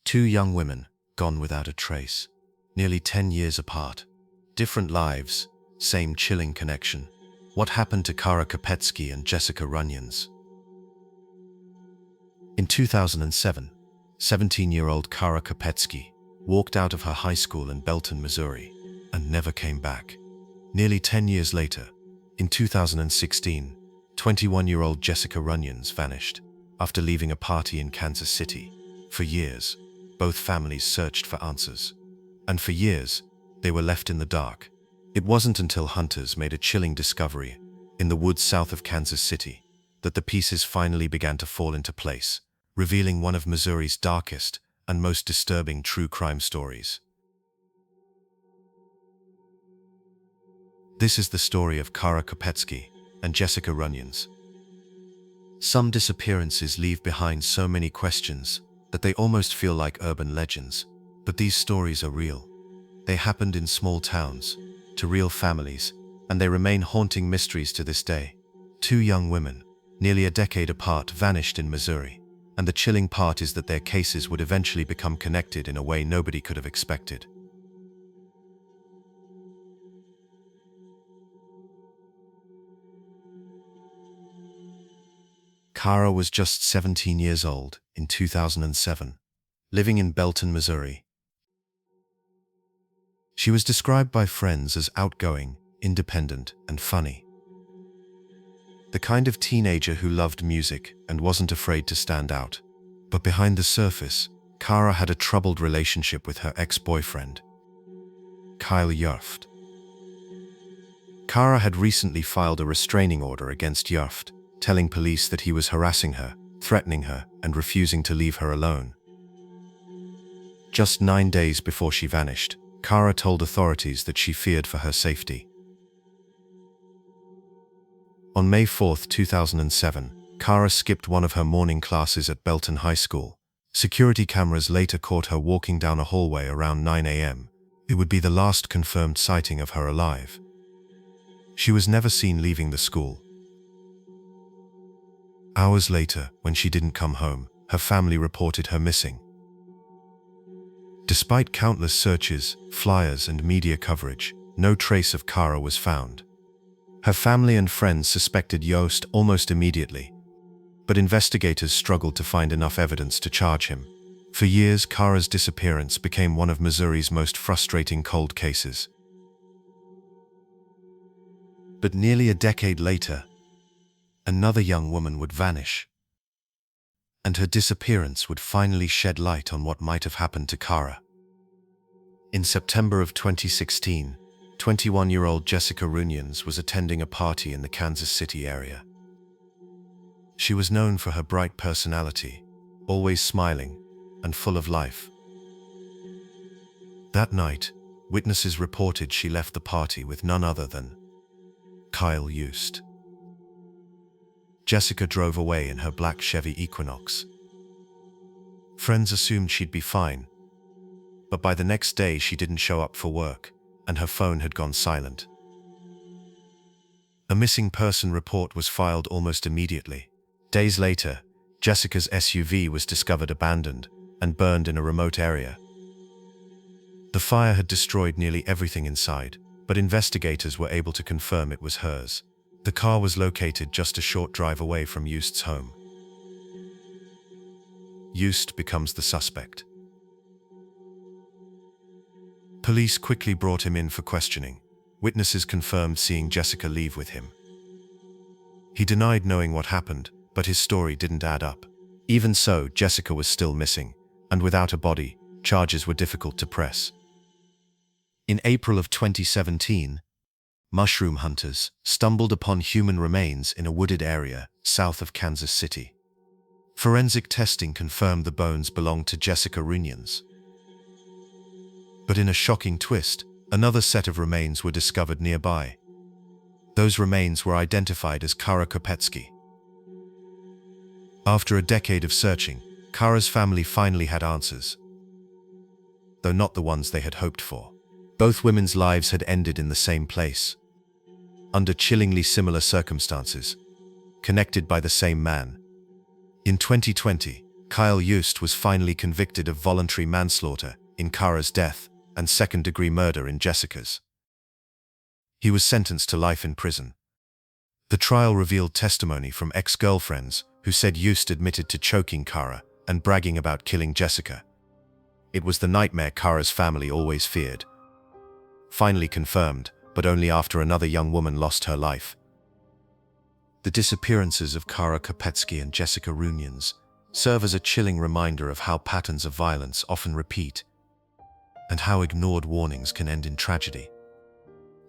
Two young women, gone without a trace. Nearly 10 years apart. Different lives, same chilling connection. What happened to Kara Kopetsky and Jessica Runions? In 2007, 17-year-old Kara Kopetsky walked out of her high school in Belton, Missouri, and never came back. Nearly 10 years later, in 2016, 21-year-old Jessica Runions vanished after leaving a party in Kansas City. For years, both families searched for answers. And for years, they were left in the dark. It wasn't until hunters made a chilling discovery in the woods south of Kansas City that the pieces finally began to fall into place, revealing one of Missouri's darkest and most disturbing true crime stories. This is the story of Kara Kopetsky and Jessica Runions. Some disappearances leave behind so many questions that they almost feel like urban legends. But these stories are real. They happened in small towns, to real families, and they remain haunting mysteries to this day. Two young women, nearly a decade apart, vanished in Missouri, and the chilling part is that their cases would eventually become connected in a way nobody could have expected. Kara was just 17 years old in 2007, living in Belton, Missouri. She was described by friends as outgoing, independent, and funny. The kind of teenager who loved music and wasn't afraid to stand out. But behind the surface, Kara had a troubled relationship with her ex-boyfriend, Kyle Yurft. Kara had recently filed a restraining order against Yurft, telling police that he was harassing her, threatening her, and refusing to leave her alone. Just 9 days before she vanished, Kara told authorities that she feared for her safety. On May 4, 2007, Kara skipped one of her morning classes at Belton High School. Security cameras later caught her walking down a hallway around 9 a.m. It would be the last confirmed sighting of her alive. She was never seen leaving the school. Hours later, when she didn't come home, her family reported her missing. Despite countless searches, flyers, and media coverage, no trace of Kara was found. Her family and friends suspected Yost almost immediately, but investigators struggled to find enough evidence to charge him. For years, Kara's disappearance became one of Missouri's most frustrating cold cases. But nearly a decade later, another young woman would vanish, and her disappearance would finally shed light on what might have happened to Kara. In September of 2016, 21-year-old Jessica Runions was attending a party in the Kansas City area. She was known for her bright personality, always smiling and full of life. That night, witnesses reported she left the party with none other than Kyle Yost. Jessica drove away in her black Chevy Equinox. Friends assumed she'd be fine, but by the next day she didn't show up for work, and her phone had gone silent. A missing person report was filed almost immediately. Days later, Jessica's SUV was discovered abandoned and burned in a remote area. The fire had destroyed nearly everything inside, but investigators were able to confirm it was hers. The car was located just a short drive away from Yost's home. Yost becomes the suspect. Police quickly brought him in for questioning. Witnesses confirmed seeing Jessica leave with him. He denied knowing what happened, but his story didn't add up. Even so, Jessica was still missing, and without a body, charges were difficult to press. In April of 2017, mushroom hunters stumbled upon human remains in a wooded area south of Kansas City. Forensic testing confirmed the bones belonged to Jessica Runions. But in a shocking twist, another set of remains were discovered nearby. Those remains were identified as Kara Kopetsky. After a decade of searching, Kara's family finally had answers, though not the ones they had hoped for. Both women's lives had ended in the same place, under chillingly similar circumstances, connected by the same man. In 2020, Kyle Yost was finally convicted of voluntary manslaughter in Kara's death and second-degree murder in Jessica's. He was sentenced to life in prison. The trial revealed testimony from ex-girlfriends who said Yost admitted to choking Kara and bragging about killing Jessica. It was the nightmare Kara's family always feared. Finally confirmed, but only after another young woman lost her life. The disappearances of Kara Kopetsky and Jessica Runions serve as a chilling reminder of how patterns of violence often repeat and how ignored warnings can end in tragedy.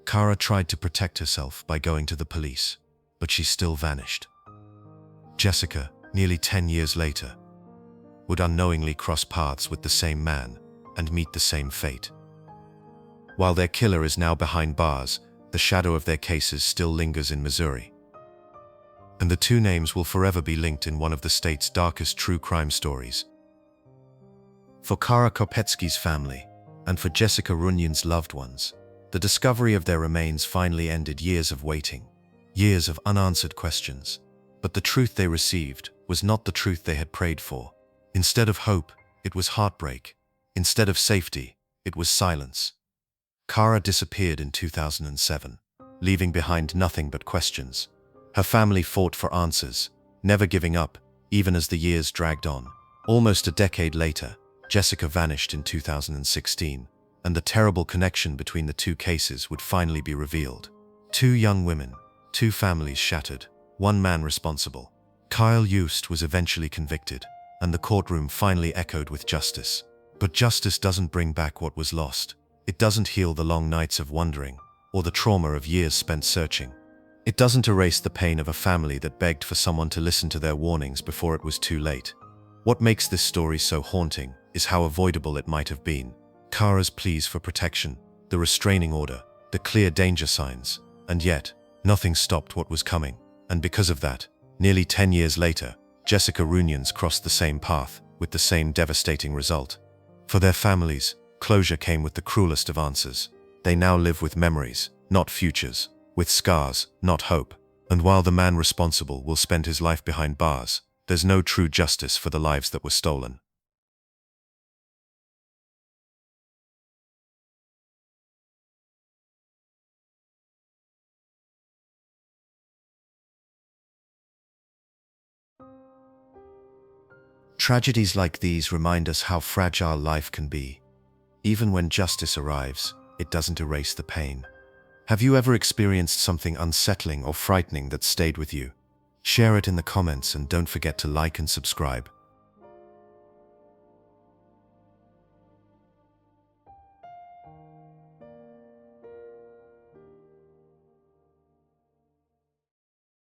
Kara tried to protect herself by going to the police, but she still vanished. Jessica, nearly 10 years later, would unknowingly cross paths with the same man and meet the same fate. While their killer is now behind bars, the shadow of their cases still lingers in Missouri. And the two names will forever be linked in one of the state's darkest true crime stories. For Kara Kopetsky's family, and for Jessica Runions' loved ones, the discovery of their remains finally ended years of waiting, years of unanswered questions. But the truth they received was not the truth they had prayed for. Instead of hope, it was heartbreak. Instead of safety, it was silence. Kara disappeared in 2007, leaving behind nothing but questions. Her family fought for answers, never giving up, even as the years dragged on. Almost a decade later, Jessica vanished in 2016, and the terrible connection between the two cases would finally be revealed. Two young women, two families shattered, one man responsible. Kyle Yost was eventually convicted, and the courtroom finally echoed with justice. But justice doesn't bring back what was lost. It doesn't heal the long nights of wondering, or the trauma of years spent searching. It doesn't erase the pain of a family that begged for someone to listen to their warnings before it was too late. What makes this story so haunting is how avoidable it might have been. Kara's pleas for protection, the restraining order, the clear danger signs, and yet, nothing stopped what was coming. And because of that, nearly 10 years later, Jessica Runions crossed the same path, with the same devastating result. For their families, closure came with the cruelest of answers. They now live with memories, not futures, with scars, not hope. And while the man responsible will spend his life behind bars, there's no true justice for the lives that were stolen. Tragedies like these remind us how fragile life can be. Even when justice arrives, it doesn't erase the pain. Have you ever experienced something unsettling or frightening that stayed with you? Share it in the comments and don't forget to like and subscribe.